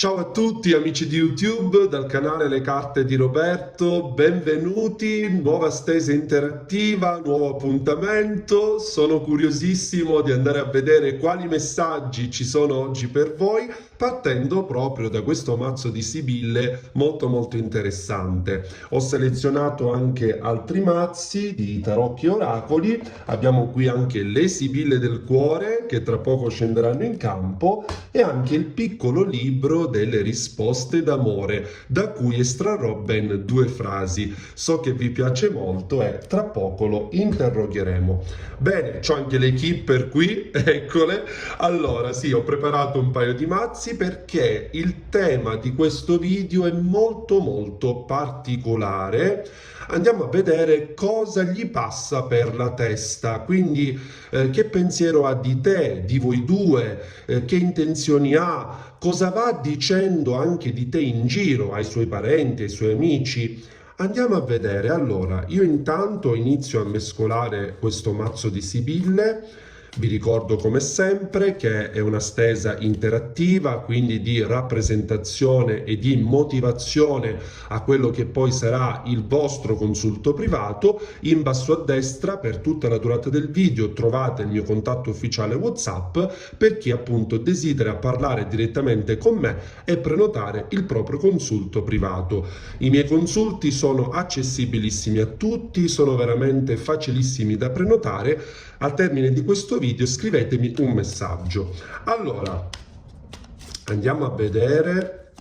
Ciao a tutti amici di YouTube dal canale Le Carte di Roberto, benvenuti, nuova stesa interattiva, nuovo appuntamento. Sono curiosissimo di andare a vedere quali messaggi ci sono oggi per voi, partendo proprio da questo mazzo di Sibille molto interessante. Ho selezionato anche altri mazzi di tarocchi oracoli, abbiamo qui anche le Sibille del cuore che tra poco scenderanno in campo e anche il piccolo libro delle risposte d'amore, da cui estrarrò ben due frasi. So che vi piace molto e tra poco lo interrogheremo. Bene, c'ho anche le keeper qui, eccole. Allora, sì, ho preparato un paio di mazzi perché il tema di questo video è molto particolare. Andiamo a vedere cosa gli passa per la testa, quindi che pensiero ha di te, di voi due, che intenzioni ha, cosa va dicendo anche di te in giro ai suoi parenti, ai suoi amici. Andiamo a vedere. Allora, io intanto inizio a mescolare questo mazzo di Sibille. Vi ricordo come sempre che è una stesa interattiva, quindi di rappresentazione e di motivazione a quello che poi sarà il vostro consulto privato. In basso a destra, per tutta la durata del video, trovate il mio contatto ufficiale WhatsApp per chi appunto desidera parlare direttamente con me e prenotare il proprio consulto privato. I miei consulti sono accessibilissimi a tutti, sono veramente facilissimi da prenotare. Al termine di questo video scrivetemi un messaggio. Allora, andiamo a vedere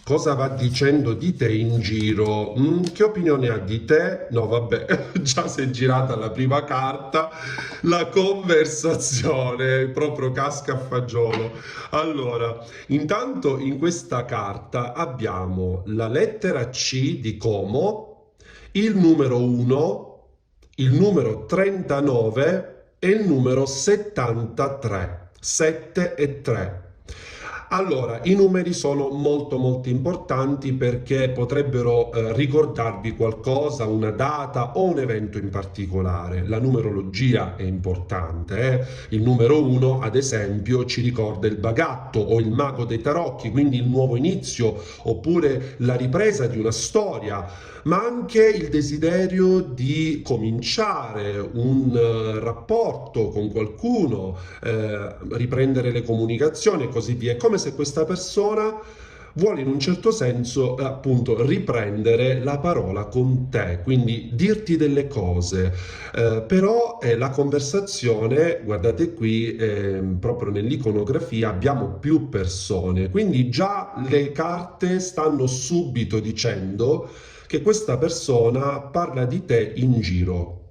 cosa va dicendo di te in giro. Che opinione ha di te? No, vabbè, già si è girata la prima carta, la conversazione proprio casca a fagiolo. Allora, intanto in questa carta abbiamo la lettera C di Como, il numero 1, il numero 39 e il numero 73, 7 e 3. Allora, i numeri sono molto importanti perché potrebbero ricordarvi qualcosa, una data o un evento in particolare. La numerologia è importante. Il numero 1, ad esempio, ci ricorda il bagatto o il mago dei tarocchi, quindi il nuovo inizio, oppure la ripresa di una storia, ma anche il desiderio di cominciare un rapporto con qualcuno, riprendere le comunicazioni e così via. È come se questa persona vuole in un certo senso appunto riprendere la parola con te, quindi dirti delle cose, però la conversazione, guardate qui, proprio nell'iconografia abbiamo più persone, quindi già le carte stanno subito dicendo che questa persona parla di te in giro,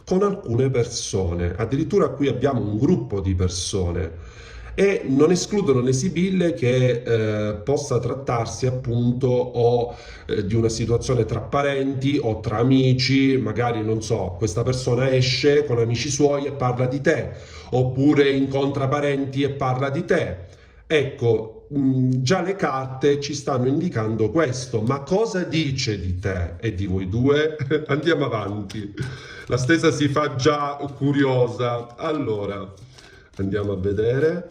con alcune persone, addirittura qui abbiamo un gruppo di persone. E non escludono le sibille che possa trattarsi appunto o di una situazione tra parenti o tra amici, magari non so, questa persona esce con amici suoi e parla di te, oppure incontra parenti e parla di te. Ecco, già le carte ci stanno indicando questo, ma cosa dice di te e di voi due? Andiamo avanti, la stessa si fa già curiosa. Allora, andiamo a vedere.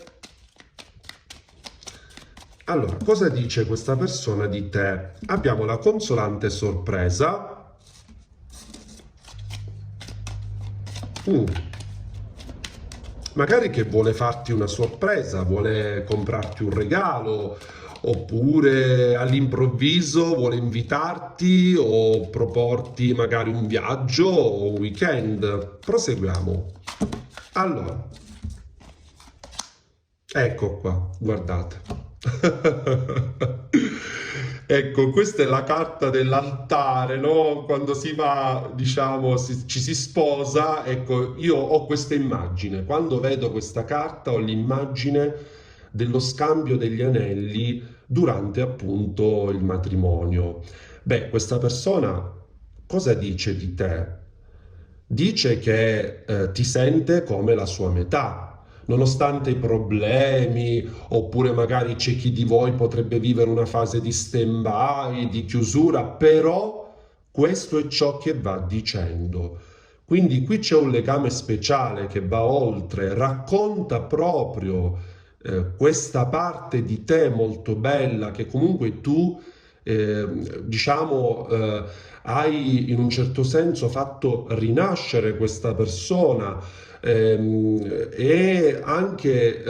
Allora, cosa dice questa persona di te? Abbiamo la consolante sorpresa. Magari che vuole farti una sorpresa, vuole comprarti un regalo, oppure all'improvviso vuole invitarti o proporti magari un viaggio o un weekend. Proseguiamo. Allora, ecco qua, guardate. Ecco, questa è la carta dell'altare, no? Quando si va, diciamo, ci si sposa, ecco, io ho questa immagine. Quando vedo questa carta ho l'immagine dello scambio degli anelli durante appunto il matrimonio. Beh, questa persona cosa dice di te? Dice che ti sente come la sua metà, nonostante i problemi, oppure magari c'è chi di voi potrebbe vivere una fase di stand-by, di chiusura, però questo è ciò che va dicendo. Quindi qui c'è un legame speciale che va oltre, racconta proprio questa parte di te molto bella che comunque tu, diciamo, hai in un certo senso fatto rinascere questa persona, e anche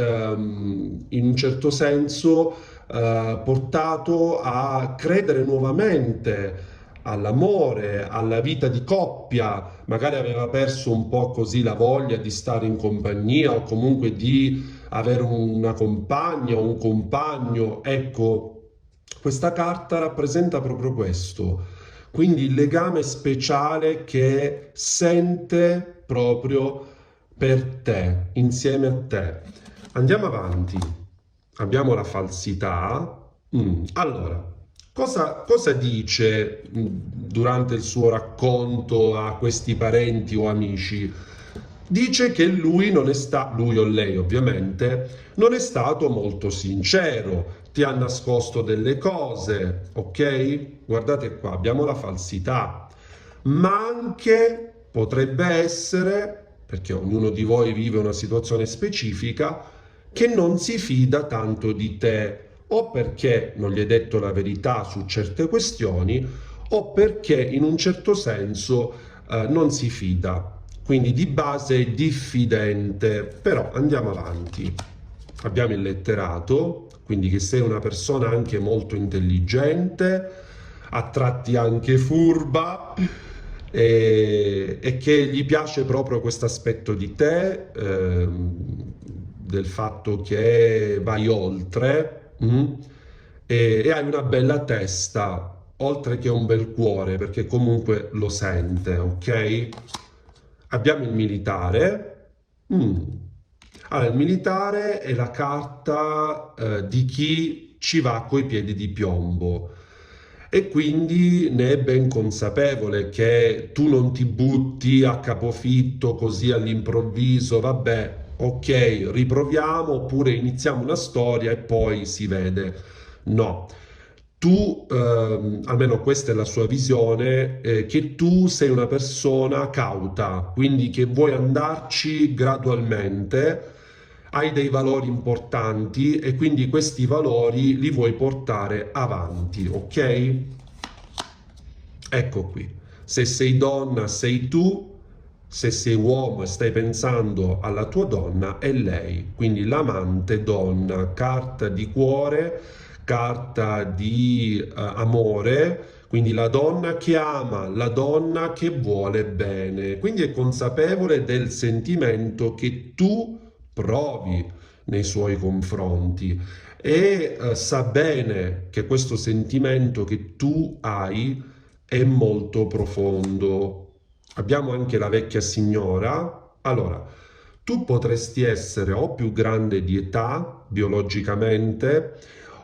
in un certo senso portato a credere nuovamente all'amore, alla vita di coppia, magari aveva perso un po' così la voglia di stare in compagnia o comunque di avere una compagna o un compagno. Ecco, questa carta rappresenta proprio questo, quindi il legame speciale che sente proprio per te, insieme a te. Andiamo avanti. Abbiamo la falsità. Allora, cosa dice durante il suo racconto a questi parenti o amici? Dice che lui o lei ovviamente, non è stato molto sincero, ti ha nascosto delle cose, ok? Guardate qua, abbiamo la falsità, ma anche potrebbe essere, perché ognuno di voi vive una situazione specifica, che non si fida tanto di te, o perché non gli hai detto la verità su certe questioni, o perché in un certo senso non si fida. Quindi di base è diffidente, però andiamo avanti. Abbiamo il letterato, quindi che sei una persona anche molto intelligente, a tratti anche furba, e che gli piace proprio questo aspetto di te, del fatto che vai oltre, e hai una bella testa, oltre che un bel cuore, perché comunque lo sente, ok? Abbiamo il militare. Mm. Allora, il militare è la carta di chi ci va coi piedi di piombo e quindi ne è ben consapevole che tu non ti butti a capofitto così all'improvviso, vabbè, ok, riproviamo oppure iniziamo una storia e poi si vede. No, tu, almeno questa è la sua visione, che tu sei una persona cauta, quindi che vuoi andarci gradualmente, hai dei valori importanti e quindi questi valori li vuoi portare avanti, ok? Ecco qui, se sei donna sei tu, se sei uomo e stai pensando alla tua donna è lei, quindi l'amante donna, carta di cuore, carta di amore, quindi la donna che ama, la donna che vuole bene, quindi è consapevole del sentimento che tu provi nei suoi confronti e sa bene che questo sentimento che tu hai è molto profondo. Abbiamo anche la vecchia signora. Allora, tu potresti essere o più grande di età biologicamente,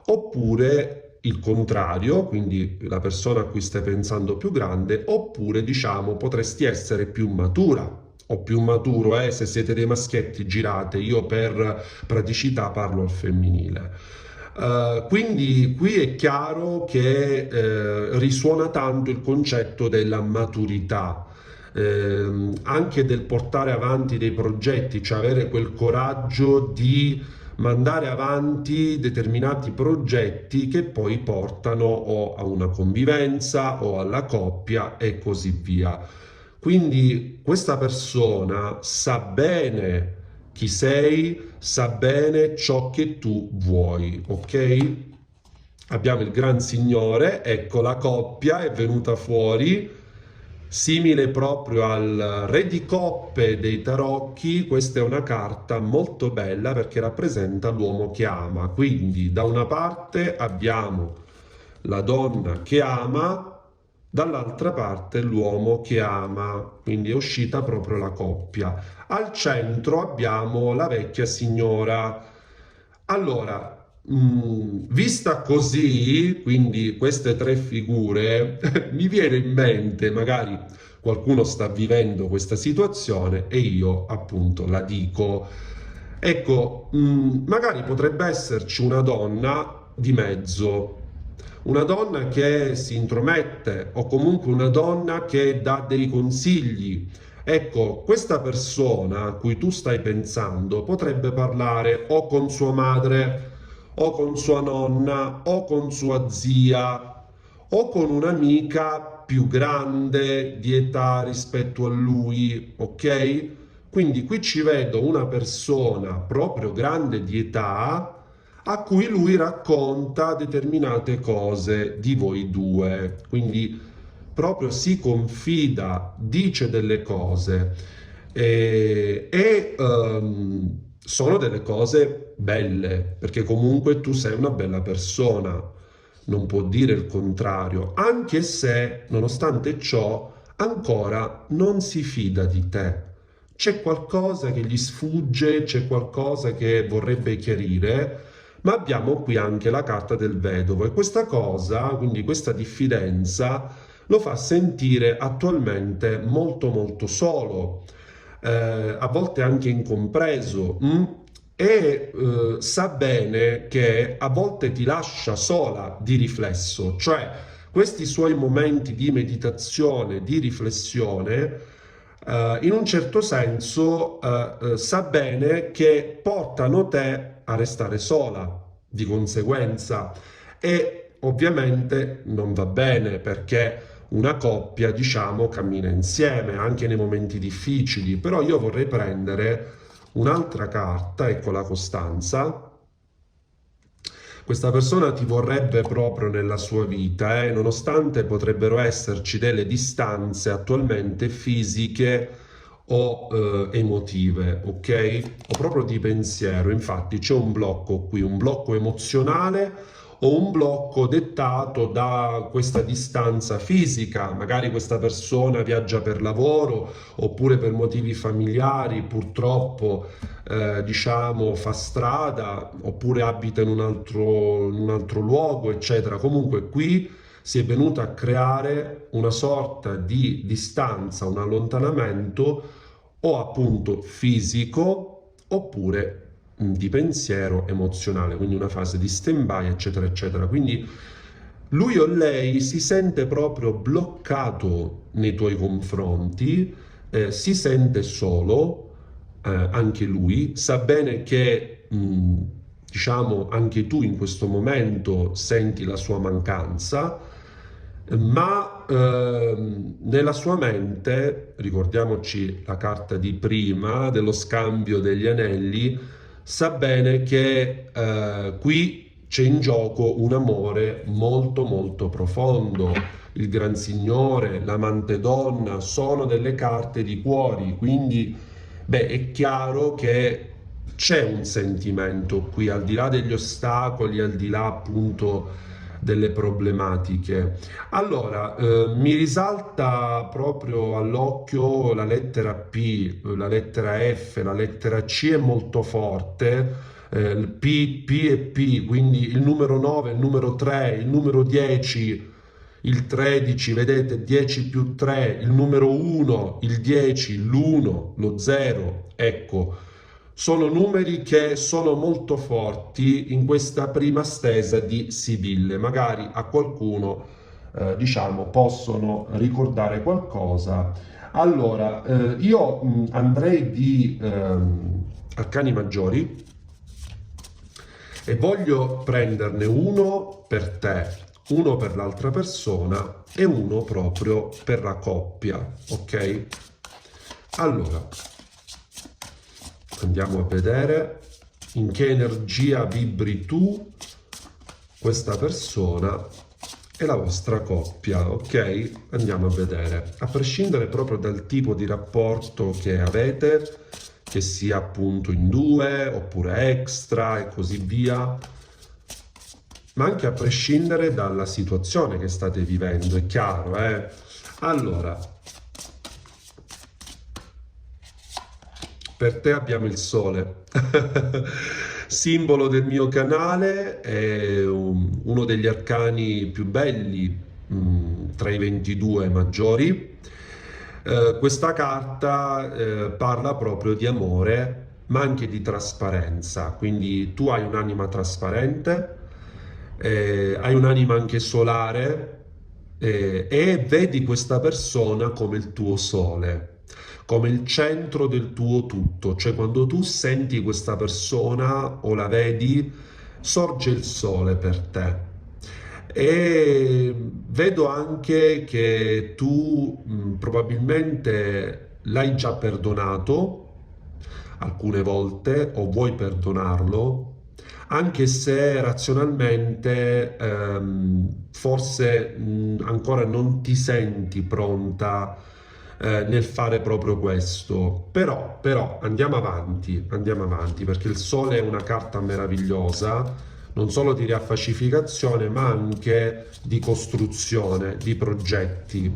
oppure il contrario, quindi la persona a cui stai pensando più grande, oppure diciamo potresti essere più matura o più maturo, se siete dei maschietti girate, io per praticità parlo al femminile. Quindi qui è chiaro che risuona tanto il concetto della maturità, anche del portare avanti dei progetti, cioè avere quel coraggio di mandare avanti determinati progetti che poi portano o a una convivenza o alla coppia e così via. Quindi questa persona sa bene chi sei, sa bene ciò che tu vuoi, ok? Abbiamo il Gran Signore, ecco la coppia è venuta fuori, simile proprio al Re di Coppe dei tarocchi. Questa è una carta molto bella perché rappresenta l'uomo che ama, quindi da una parte abbiamo la donna che ama, dall'altra parte l'uomo che ama, quindi è uscita proprio la coppia. Al centro abbiamo la vecchia signora. Allora, vista così, quindi queste tre figure, mi viene in mente, magari qualcuno sta vivendo questa situazione e io appunto la dico. Ecco, magari potrebbe esserci una donna di mezzo, una donna che si intromette o comunque una donna che dà dei consigli Ecco, questa persona a cui tu stai pensando potrebbe parlare o con sua madre, o con sua nonna, o con sua zia, o con un'amica più grande di età rispetto a lui, ok? Quindi qui ci vedo una persona proprio grande di età a cui lui racconta determinate cose di voi due. Quindi proprio si confida, dice delle cose sono delle cose belle, perché comunque tu sei una bella persona, non può dire il contrario, anche se, nonostante ciò, ancora non si fida di te. C'è qualcosa che gli sfugge, c'è qualcosa che vorrebbe chiarire, ma abbiamo qui anche la carta del vedovo e questa cosa, quindi questa diffidenza, lo fa sentire attualmente molto molto solo, a volte anche incompreso, e sa bene che a volte ti lascia sola di riflesso, cioè questi suoi momenti di meditazione, di riflessione, in un certo senso sa bene che portano te a restare sola di conseguenza e ovviamente non va bene perché una coppia, diciamo, cammina insieme anche nei momenti difficili, però io vorrei prendere un'altra carta, ecco la costanza. Questa persona ti vorrebbe proprio nella sua vita, nonostante potrebbero esserci delle distanze attualmente fisiche o emotive, ok? O proprio di pensiero. Infatti c'è un blocco qui, un blocco emozionale o un blocco dettato da questa distanza fisica. Magari questa persona viaggia per lavoro oppure per motivi familiari, purtroppo diciamo fa strada oppure abita in un altro luogo, eccetera. Comunque qui si è venuta a creare una sorta di distanza, un allontanamento o appunto fisico oppure di pensiero emozionale, quindi una fase di stand-by, eccetera, eccetera. Quindi lui o lei si sente proprio bloccato nei tuoi confronti, si sente solo, anche lui, sa bene che, diciamo, anche tu in questo momento senti la sua mancanza, ma nella sua mente, ricordiamoci la carta di prima dello scambio degli anelli, sa bene che qui c'è in gioco un amore molto molto profondo. Il Gran Signore, l'amante donna sono delle carte di cuori, quindi beh, è chiaro che c'è un sentimento qui, al di là degli ostacoli, al di là appunto delle problematiche. Allora, mi risalta proprio all'occhio la lettera P, la lettera F, la lettera C è molto forte, il P e P, quindi il numero 9, il numero 3, il numero 10, il 13, vedete, 10 più 3, il numero 1, il 10, l'1, lo 0, ecco, sono numeri che sono molto forti in questa prima stesa di Sibille, magari a qualcuno, diciamo, possono ricordare qualcosa. Allora, io andrei di arcani maggiori e voglio prenderne uno per te, uno per l'altra persona e uno proprio per la coppia, ok? Allora, andiamo a vedere in che energia vibri tu, questa persona e la vostra coppia, ok? Andiamo a vedere, a prescindere proprio dal tipo di rapporto che avete, che sia appunto in due oppure extra e così via, ma anche a prescindere dalla situazione che state vivendo, è chiaro, eh? Allora, per te abbiamo il sole, simbolo del mio canale, è uno degli arcani più belli tra i 22 maggiori. Questa carta parla proprio di amore, ma anche di trasparenza, quindi tu hai un'anima trasparente, hai un'anima anche solare e vedi questa persona come il tuo sole. come il centro del tuo tutto, cioè quando tu senti questa persona o la vedi, sorge il sole per te. E vedo anche che tu probabilmente l'hai già perdonato alcune volte o vuoi perdonarlo, anche se razionalmente forse ancora non ti senti pronta nel fare proprio questo. Però andiamo avanti, perché il sole è una carta meravigliosa, non solo di riappacificazione, ma anche di costruzione, di progetti.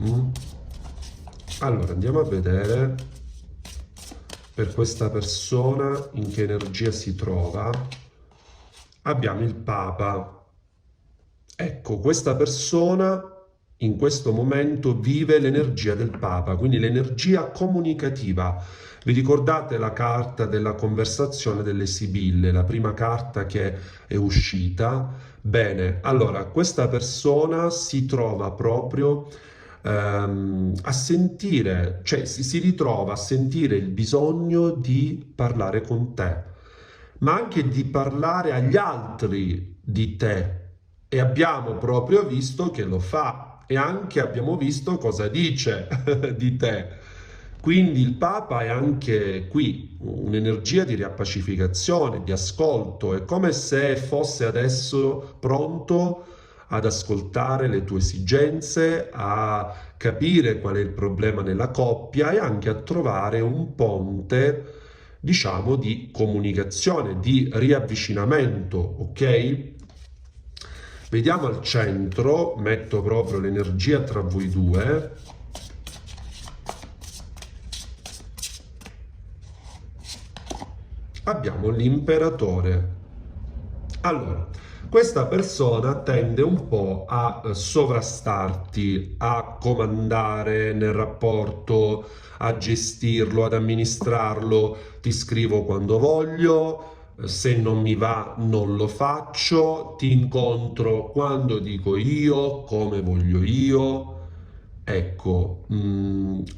Allora, andiamo a vedere per questa persona in che energia si trova. Abbiamo il Papa. Ecco, questa persona in questo momento vive l'energia del Papa, quindi l'energia comunicativa. Vi ricordate la carta della conversazione delle Sibille, la prima carta che è uscita? Bene, allora questa persona si trova proprio a sentire, cioè si ritrova a sentire il bisogno di parlare con te, ma anche di parlare agli altri di te. E abbiamo proprio visto che lo fa e anche abbiamo visto cosa dice di te. Quindi il Papa è anche qui un'energia di riappacificazione, di ascolto, è come se fosse adesso pronto ad ascoltare le tue esigenze, a capire qual è il problema nella coppia e anche a trovare un ponte, diciamo, di comunicazione, di riavvicinamento, ok? Vediamo al centro, metto proprio l'energia tra voi due. Abbiamo l'imperatore. Allora, questa persona tende un po' a sovrastarti, a comandare nel rapporto, a gestirlo, ad amministrarlo. Ti scrivo quando voglio, se non mi va non lo faccio, ti incontro quando dico io, come voglio io. Ecco,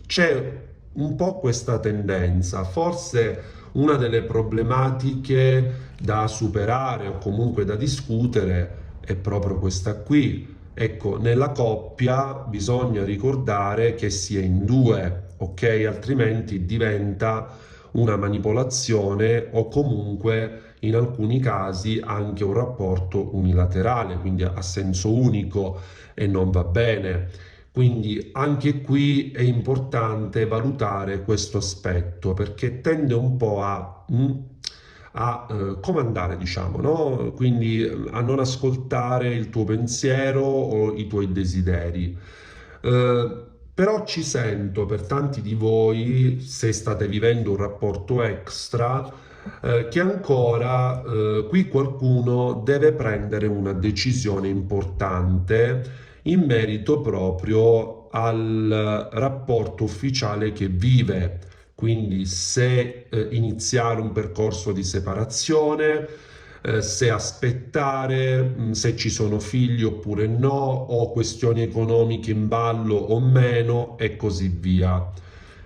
c'è un po' questa tendenza, forse una delle problematiche da superare o comunque da discutere è proprio questa qui. Ecco, nella coppia bisogna ricordare che si è in due, ok? Altrimenti diventa una manipolazione o comunque in alcuni casi anche un rapporto unilaterale, quindi a senso unico e non va bene. Quindi anche qui è importante valutare questo aspetto perché tende un po' a comandare, diciamo, no? Quindi a non ascoltare il tuo pensiero o i tuoi desideri. Però ci sento per tanti di voi, se state vivendo un rapporto extra, che ancora qui qualcuno deve prendere una decisione importante in merito proprio al rapporto ufficiale che vive, quindi se iniziare un percorso di separazione, se aspettare, se ci sono figli oppure no, o questioni economiche in ballo o meno e così via.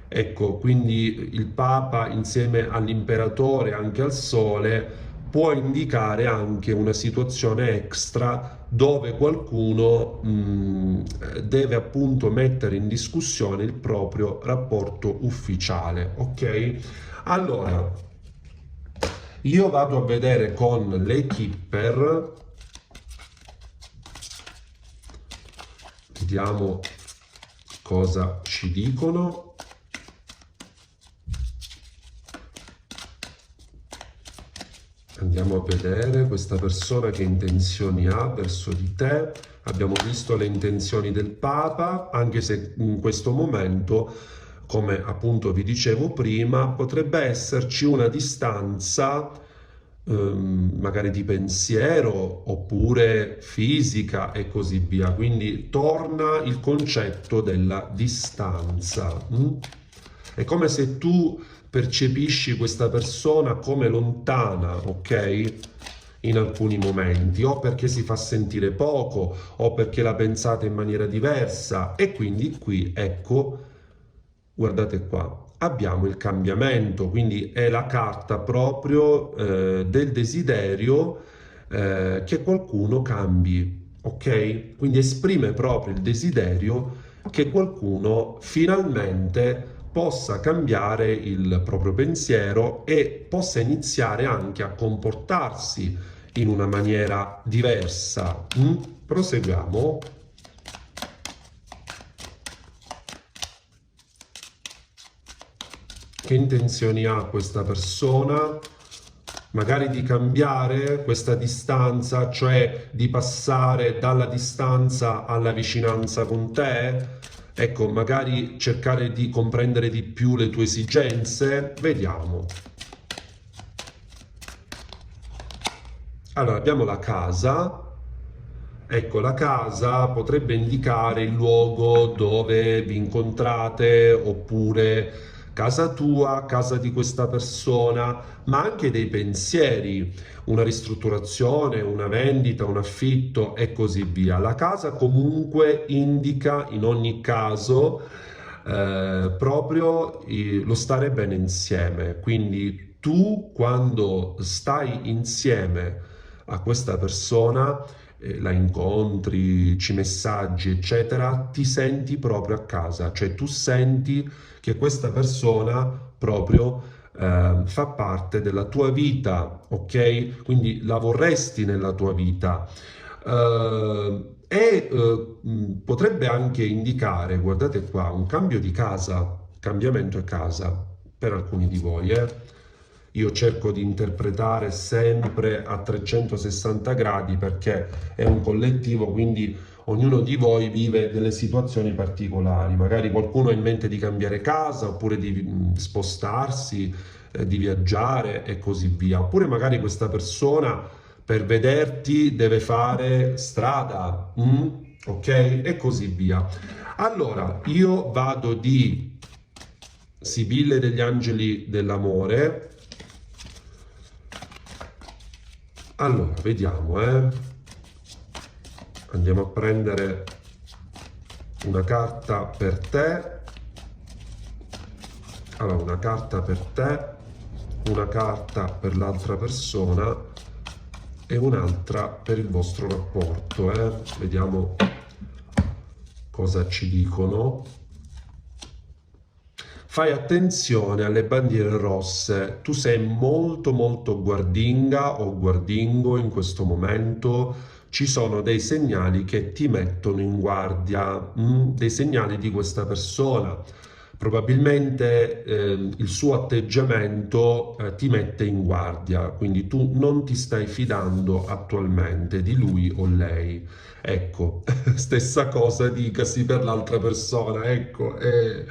Ecco, quindi il Papa insieme all'imperatore, anche al Sole, può indicare anche una situazione extra dove qualcuno deve appunto mettere in discussione il proprio rapporto ufficiale, ok? Allora, io vado a vedere con le Kipper, vediamo cosa ci dicono. Andiamo a vedere questa persona che intenzioni ha verso di te. Abbiamo visto le intenzioni del Papa, anche se in questo momento, come appunto vi dicevo prima, potrebbe esserci una distanza, magari di pensiero oppure fisica e così via. Quindi torna il concetto della distanza. È come se tu percepisci questa persona come lontana, ok? In alcuni momenti, o perché si fa sentire poco, o perché la pensate in maniera diversa, e quindi qui, ecco, guardate qua, abbiamo il cambiamento, quindi è la carta proprio del desiderio che qualcuno cambi, ok? Quindi esprime proprio il desiderio che qualcuno finalmente possa cambiare il proprio pensiero e possa iniziare anche a comportarsi in una maniera diversa. Proseguiamo. Che intenzioni ha questa persona? Magari di cambiare questa distanza, cioè di passare dalla distanza alla vicinanza con te? Ecco, magari cercare di comprendere di più le tue esigenze? Vediamo. Allora, abbiamo la casa. Ecco, la casa potrebbe indicare il luogo dove vi incontrate, oppure casa tua, casa di questa persona, ma anche dei pensieri, una ristrutturazione, una vendita, un affitto e così via. La casa comunque indica in ogni caso proprio lo stare bene insieme. Quindi tu quando stai insieme a questa persona, la incontri, ci messaggi, eccetera, ti senti proprio a casa, cioè tu senti che questa persona proprio fa parte della tua vita, ok? Quindi la vorresti nella tua vita. Potrebbe anche indicare, guardate qua, un cambio di casa, cambiamento a casa per alcuni di voi, Io cerco di interpretare sempre a 360 gradi perché è un collettivo, quindi ognuno di voi vive delle situazioni particolari. Magari qualcuno ha in mente di cambiare casa, oppure di spostarsi, di viaggiare e così via. Oppure magari questa persona per vederti deve fare strada, ok? E così via. Allora, io vado di Sibille degli Angeli dell'Amore. Allora, vediamo, Andiamo a prendere una carta per te. Allora, una carta per te, una carta per l'altra persona e un'altra per il vostro rapporto, Vediamo cosa ci dicono. Fai attenzione alle bandiere rosse, tu sei molto molto guardinga o guardingo in questo momento, ci sono dei segnali che ti mettono in guardia, dei segnali di questa persona. Probabilmente il suo atteggiamento ti mette in guardia, quindi tu non ti stai fidando attualmente di lui o lei. Ecco, stessa cosa dicasi per l'altra persona, ecco. E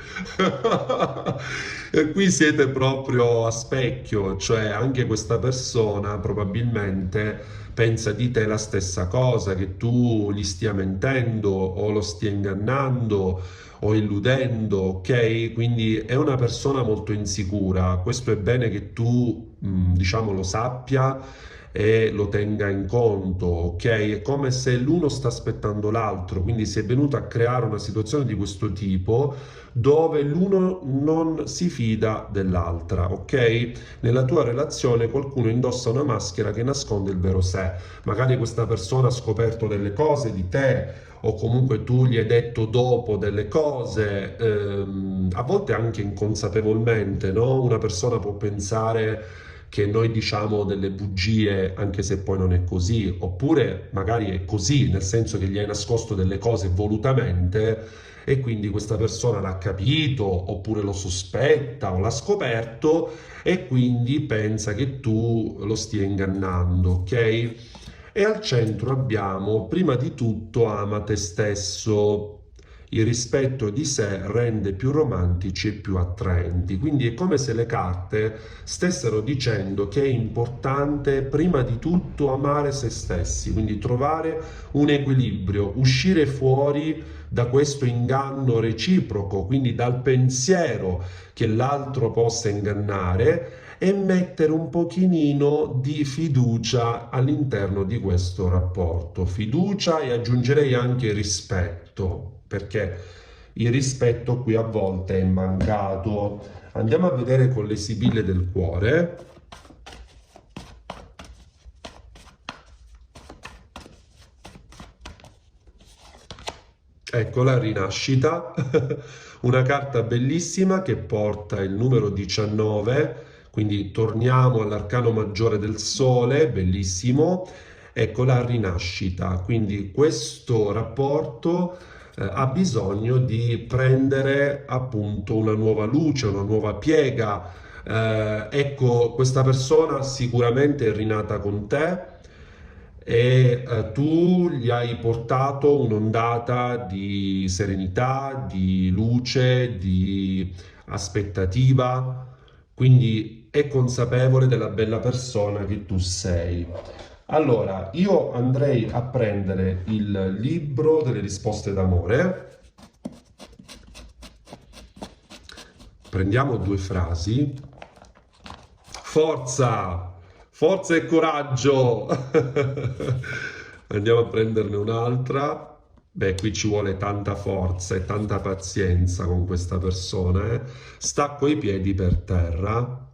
qui siete proprio a specchio, cioè anche questa persona probabilmente pensa di te la stessa cosa, che tu gli stia mentendo o lo stia ingannando o illudendo, ok? Quindi è una persona molto insicura, questo è bene che tu, diciamo, lo sappia e lo tenga in conto, ok? È come se l'uno sta aspettando l'altro, quindi si è venuto a creare una situazione di questo tipo dove l'uno non si fida dell'altra, ok? Nella tua relazione qualcuno indossa una maschera che nasconde il vero sé, magari questa persona ha scoperto delle cose di te o comunque tu gli hai detto dopo delle cose, a volte anche inconsapevolmente, no? Una persona può pensare che noi diciamo delle bugie anche se poi non è così, oppure magari è così, nel senso che gli hai nascosto delle cose volutamente e quindi questa persona l'ha capito, oppure lo sospetta o l'ha scoperto e quindi pensa che tu lo stia ingannando, ok? E al centro abbiamo, prima di tutto, ama te stesso. Il rispetto di sé rende più romantici e più attraenti. Quindi è come se le carte stessero dicendo che è importante prima di tutto amare se stessi, quindi trovare un equilibrio, uscire fuori da questo inganno reciproco, quindi dal pensiero che l'altro possa ingannare e mettere un pochino di fiducia all'interno di questo rapporto. Fiducia e aggiungerei anche rispetto, perché il rispetto qui a volte è mancato. Andiamo a vedere con le sibille del cuore. Ecco la rinascita, una carta bellissima che porta il numero 19, quindi torniamo all'arcano maggiore del Sole, bellissimo. Ecco la rinascita, quindi questo rapporto ha bisogno di prendere appunto una nuova luce, una nuova piega. Ecco, questa persona sicuramente è rinata con te e tu gli hai portato un'ondata di serenità, di luce, di aspettativa, quindi è consapevole della bella persona che tu sei. Allora, io andrei a prendere il libro delle risposte d'amore. Prendiamo due frasi. Forza! Forza e coraggio! Andiamo a prenderne un'altra. Beh, qui ci vuole tanta forza e tanta pazienza con questa persona, eh. Sta coi piedi per terra.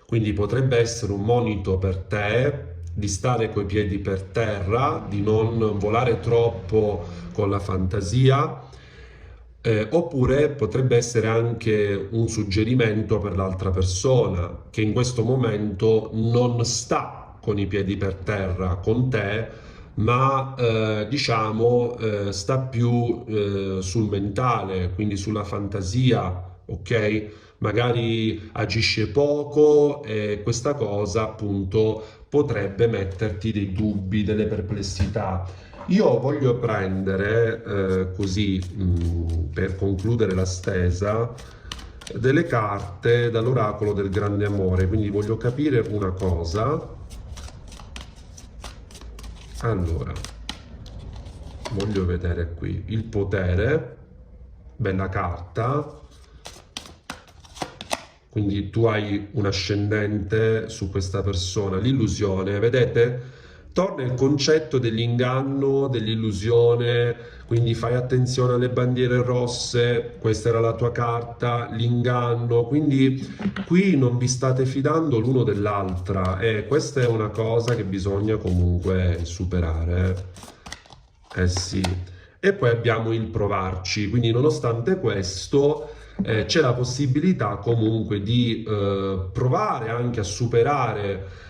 Quindi potrebbe essere un monito per te di stare coi piedi per terra, di non volare troppo con la fantasia, oppure potrebbe essere anche un suggerimento per l'altra persona che in questo momento non sta con i piedi per terra con te, ma diciamo sta più sul mentale, quindi sulla fantasia, ok? Magari agisce poco e questa cosa appunto potrebbe metterti dei dubbi, delle perplessità. Io voglio prendere così per concludere la stesa delle carte dall'oracolo del grande amore, quindi voglio capire una cosa. Allora, voglio vedere qui il potere, bella carta. Quindi tu hai un ascendente su questa persona, l'illusione, vedete? Torna il concetto dell'inganno, dell'illusione, quindi fai attenzione alle bandiere rosse, questa era la tua carta, l'inganno, quindi qui non vi state fidando l'uno dell'altra e questa è una cosa che bisogna comunque superare. Eh sì. E poi abbiamo il provarci, quindi nonostante questo c'è la possibilità comunque di provare anche a superare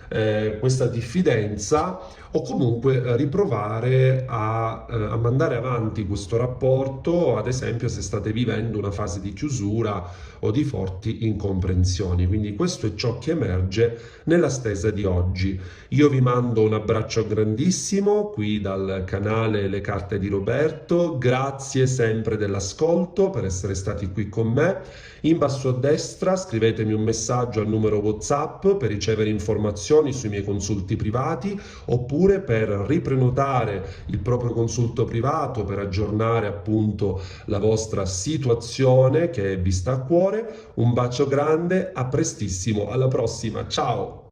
questa diffidenza o comunque riprovare a mandare avanti questo rapporto, ad esempio se state vivendo una fase di chiusura o di forti incomprensioni. Quindi questo è ciò che emerge nella stesa di oggi. Io vi mando un abbraccio grandissimo qui dal canale Le Carte di Roberto, grazie sempre dell'ascolto per essere stati qui con me. In basso a destra scrivetemi un messaggio al numero WhatsApp per ricevere informazioni sui miei consulti privati oppure per riprenotare il proprio consulto privato per aggiornare appunto la vostra situazione che vi sta a cuore. Un bacio grande, a prestissimo, alla prossima, ciao!